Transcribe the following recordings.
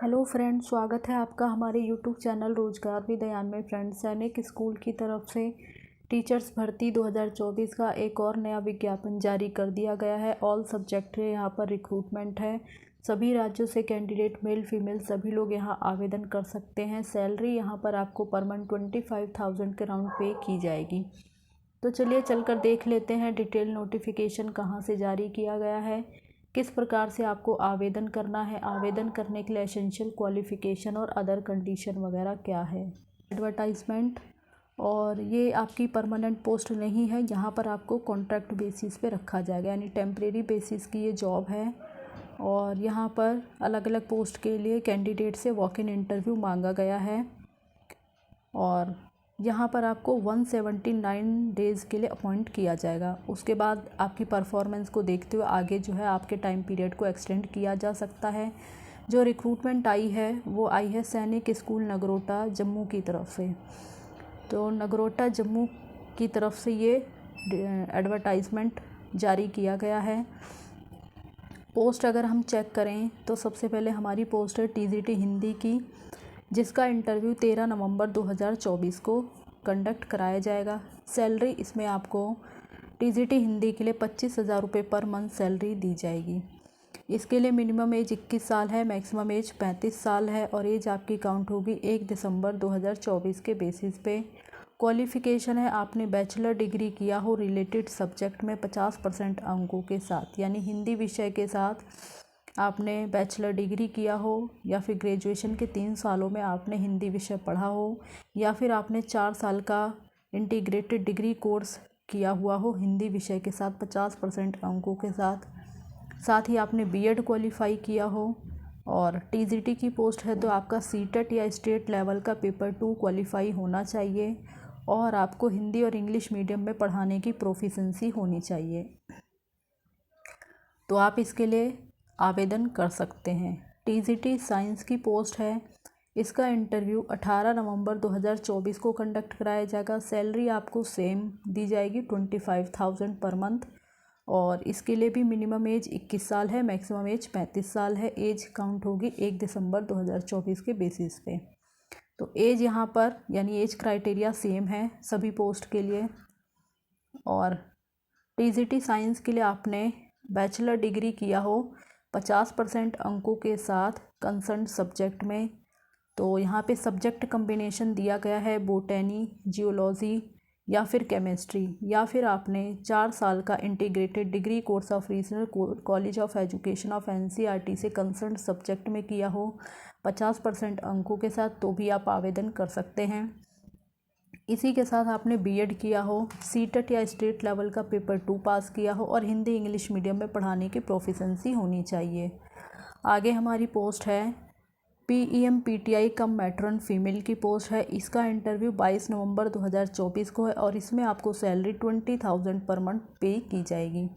Hello friends, स्वागत है आपका हमारे यूट्यूब चैनल रोजगार विद दयान में। फ्रेंड्स, सैनिक स्कूल की तरफ से टीचर्स भर्ती 2024 का एक और नया विज्ञापन जारी कर दिया गया है। ऑल सब्जेक्ट है, यहाँ पर रिक्रूटमेंट है। सभी राज्यों से कैंडिडेट मेल फीमेल सभी लोग यहाँ आवेदन कर सकते हैं। सैलरी यहाँ पर आपको पर मंथ 25,000 के राउंड पे की जाएगी। तो चलिए चलकर देख लेते हैं डिटेल नोटिफिकेशन कहाँ से जारी किया गया है, किस प्रकार से आपको आवेदन करना है, आवेदन करने के लिए एसेंशियल क्वालिफ़िकेशन और अदर कंडीशन वगैरह क्या है। एडवर्टाइजमेंट, और ये आपकी परमानेंट पोस्ट नहीं है, यहाँ पर आपको कॉन्ट्रैक्ट बेसिस पे रखा जाएगा, यानी टेम्परेरी बेसिस की ये जॉब है। और यहाँ पर अलग अलग पोस्ट के लिए कैंडिडेट से वॉक इन इंटरव्यू मांगा गया है। और यहाँ पर आपको 179 डेज़ के लिए अपॉइंट किया जाएगा। उसके बाद आपकी परफॉर्मेंस को देखते हुए आगे जो है आपके टाइम पीरियड को एक्सटेंड किया जा सकता है। जो रिक्रूटमेंट आई है वो आई है सैनिक स्कूल नगरोटा जम्मू की तरफ से। तो नगरोटा जम्मू की तरफ से ये एडवर्टाइजमेंट जारी किया गया है। पोस्ट अगर हम चेक करें तो सबसे पहले हमारी पोस्ट है टीजीटी हिंदी की, जिसका इंटरव्यू 13 नवंबर 2024 को कंडक्ट कराया जाएगा। सैलरी इसमें आपको टीजीटी हिंदी के लिए 25,000 रुपये पर मंथ सैलरी दी जाएगी। इसके लिए मिनिमम एज 21 साल है, मैक्सिमम एज 35 साल है, और एज आपकी काउंट होगी 1 दिसंबर 2024 के बेसिस पे। क्वालिफ़िकेशन है आपने बैचलर डिग्री किया हो रिलेटेड सब्जेक्ट में 50% अंकों के साथ, यानी हिंदी विषय के साथ आपने बैचलर डिग्री किया हो, या फिर ग्रेजुएशन के 3 सालों में आपने हिंदी विषय पढ़ा हो, या फिर आपने 4 साल का इंटीग्रेटेड डिग्री कोर्स किया हुआ हो हिंदी विषय के साथ 50% अंकों के साथ ही आपने बीएड क्वालिफाई किया हो। और टीजीटी की पोस्ट है तो आपका सीटेट या स्टेट लेवल का पेपर 2 क्वालिफाई होना चाहिए, और आपको हिंदी और इंग्लिश मीडियम में पढ़ाने की प्रोफिशेंसी होनी चाहिए। तो आप इसके लिए आवेदन कर सकते हैं। टीजीटी साइंस की पोस्ट है, इसका इंटरव्यू 18 नवंबर 2024 को कंडक्ट कराया जाएगा। सैलरी आपको सेम दी जाएगी 25,000 पर मंथ, और इसके लिए भी मिनिमम एज 21 साल है, मैक्सिमम एज 35 साल है। एज काउंट होगी 1 दिसंबर 2024 के बेसिस पे। तो एज यहाँ पर यानी एज क्राइटेरिया सेम है सभी पोस्ट के लिए। और टीजीटी साइंस के लिए आपने बैचलर डिग्री किया हो 50% अंकों के साथ कंसर्न सब्जेक्ट में। तो यहाँ पे सब्जेक्ट कम्बिनेशन दिया गया है बोटैनी, जियोलॉजी या फिर केमिस्ट्री, या फिर आपने 4 साल का integrated degree course of regional college of education of NCERT से कंसर्न सब्जेक्ट में किया हो 50% अंकों के साथ, तो भी आप आवेदन कर सकते हैं। इसी के साथ आपने बीएड किया हो, सीटेट या स्टेट लेवल का पेपर 2 पास किया हो, और हिंदी इंग्लिश मीडियम में पढ़ाने की प्रोफिशेंसी होनी चाहिए। आगे हमारी पोस्ट है पीईएम पीटीआई कम मैट्रन फीमेल की पोस्ट है। इसका इंटरव्यू 22 नवंबर 2024 को है, और इसमें आपको सैलरी 20,000 पर मंथ पे की जाएगी।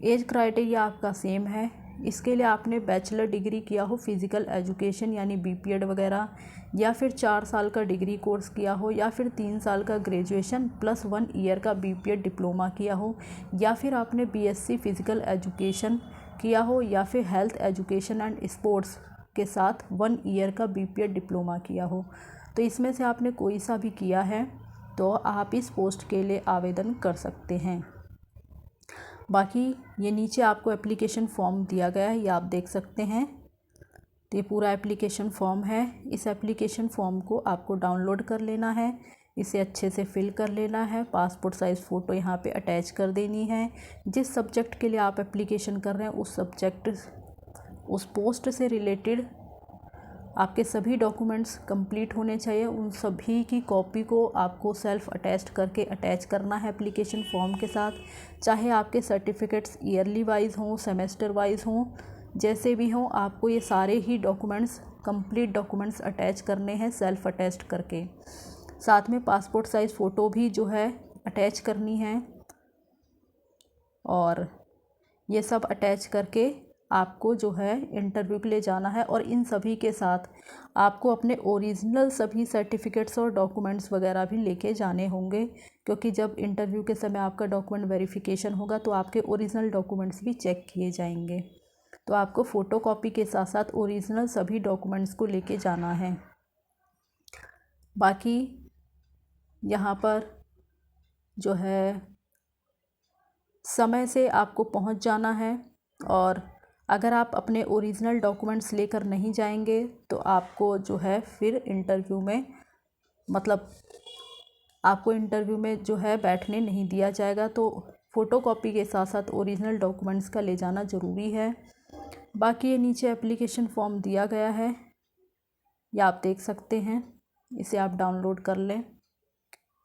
एज क्राइटेरिया आपका सेम है। इसके लिए आपने बैचलर डिग्री किया हो फिज़िकल एजुकेशन यानी बीपीएड वगैरह, या फिर 4 साल का डिग्री कोर्स किया हो, या फिर 3 साल का ग्रेजुएशन प्लस 1 ईयर का बीपीएड डिप्लोमा किया हो, या फिर आपने बीएससी फिज़िकल एजुकेशन किया हो, या फिर हेल्थ एजुकेशन एंड स्पोर्ट्स के साथ 1 ईयर का बीपीएड डिप्लोमा किया हो। तो इसमें से आपने कोई सा भी किया है तो आप इस पोस्ट के लिए आवेदन कर सकते हैं। बाकी ये नीचे आपको एप्लीकेशन फॉर्म दिया गया है, ये आप देख सकते हैं। तो ये पूरा एप्लीकेशन फॉर्म है। इस एप्लीकेशन फॉर्म को आपको डाउनलोड कर लेना है, इसे अच्छे से फिल कर लेना है, पासपोर्ट साइज़ फ़ोटो यहाँ पे अटैच कर देनी है। जिस सब्जेक्ट के लिए आप एप्लीकेशन कर रहे हैं उस सब्जेक्ट उस पोस्ट से रिलेटेड आपके सभी डॉक्यूमेंट्स कंप्लीट होने चाहिए। उन सभी की कॉपी को आपको सेल्फ अटैच्ड करके अटैच करना है एप्लीकेशन फॉर्म के साथ। चाहे आपके सर्टिफिकेट्स ईयरली वाइज हों, सेमेस्टर वाइज हों, जैसे भी हों, आपको ये सारे ही डॉक्यूमेंट्स कंप्लीट डॉक्यूमेंट्स अटैच करने हैं सेल्फ अटैच्ड करके। साथ में पासपोर्ट साइज़ फ़ोटो भी जो है अटैच करनी है, और ये सब अटैच करके आपको जो है इंटरव्यू के लिए जाना है। और इन सभी के साथ आपको अपने ओरिजिनल सभी सर्टिफिकेट्स और डॉक्यूमेंट्स वगैरह भी लेके जाने होंगे, क्योंकि जब इंटरव्यू के समय आपका डॉक्यूमेंट वेरिफिकेशन होगा तो आपके ओरिजिनल डॉक्यूमेंट्स भी चेक किए जाएंगे। तो आपको फ़ोटोकॉपी के साथ साथ ओरिजिनल सभी डॉक्यूमेंट्स को लेके जाना है। बाकी यहाँ पर जो है समय से आपको पहुँच जाना है, और अगर आप अपने ओरिजिनल डॉक्यूमेंट्स लेकर नहीं जाएंगे तो आपको जो है फिर इंटरव्यू में मतलब आपको इंटरव्यू में जो है बैठने नहीं दिया जाएगा। तो फ़ोटोकॉपी के साथ साथ ओरिजिनल डॉक्यूमेंट्स का ले जाना ज़रूरी है। बाकी ये नीचे एप्लीकेशन फॉर्म दिया गया है, या आप देख सकते हैं, इसे आप डाउनलोड कर लें।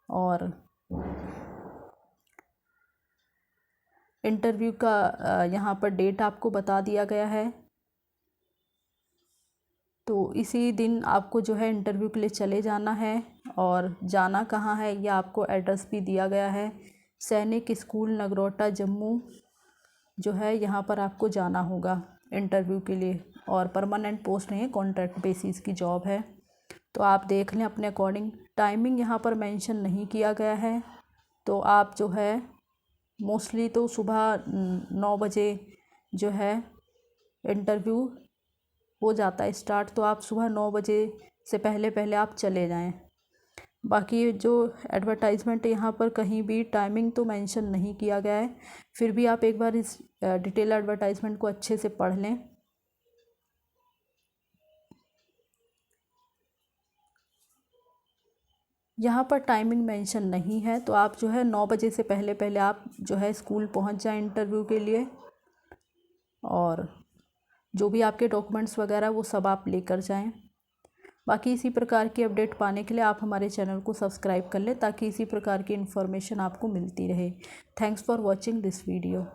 और इंटरव्यू का यहाँ पर डेट आपको बता दिया गया है। तो इसी दिन आपको जो है इंटरव्यू के लिए चले जाना है, और जाना कहाँ है यह आपको एड्रेस भी दिया गया है। सैनिक स्कूल नगरोटा जम्मू जो है यहाँ पर आपको जाना होगा इंटरव्यू के लिए, और परमानेंट पोस्ट नहीं है, कॉन्ट्रैक्ट बेसिस की जॉब है। तो आप देख लें अपने अकॉर्डिंग। टाइमिंग यहाँ पर मेंशन नहीं किया गया है, तो आप जो है मोस्टली तो सुबह 9 बजे जो है इंटरव्यू हो जाता है स्टार्ट, तो आप सुबह 9 बजे से पहले पहले आप चले जाएं। बाकी जो एडवर्टाइजमेंट यहाँ पर कहीं भी टाइमिंग तो मेंशन नहीं किया गया है, फिर भी आप एक बार इस डिटेल एडवर्टाइजमेंट को अच्छे से पढ़ लें। यहाँ पर टाइमिंग मेंशन नहीं है, तो आप जो है 9 बजे से पहले पहले आप जो है स्कूल पहुँच जाएं इंटरव्यू के लिए, और जो भी आपके डॉक्यूमेंट्स वगैरह वो सब आप लेकर जाएं। बाकी इसी प्रकार की अपडेट पाने के लिए आप हमारे चैनल को सब्सक्राइब कर लें, ताकि इसी प्रकार की इन्फॉर्मेशन आपको मिलती रहे। Thanks for watching this video.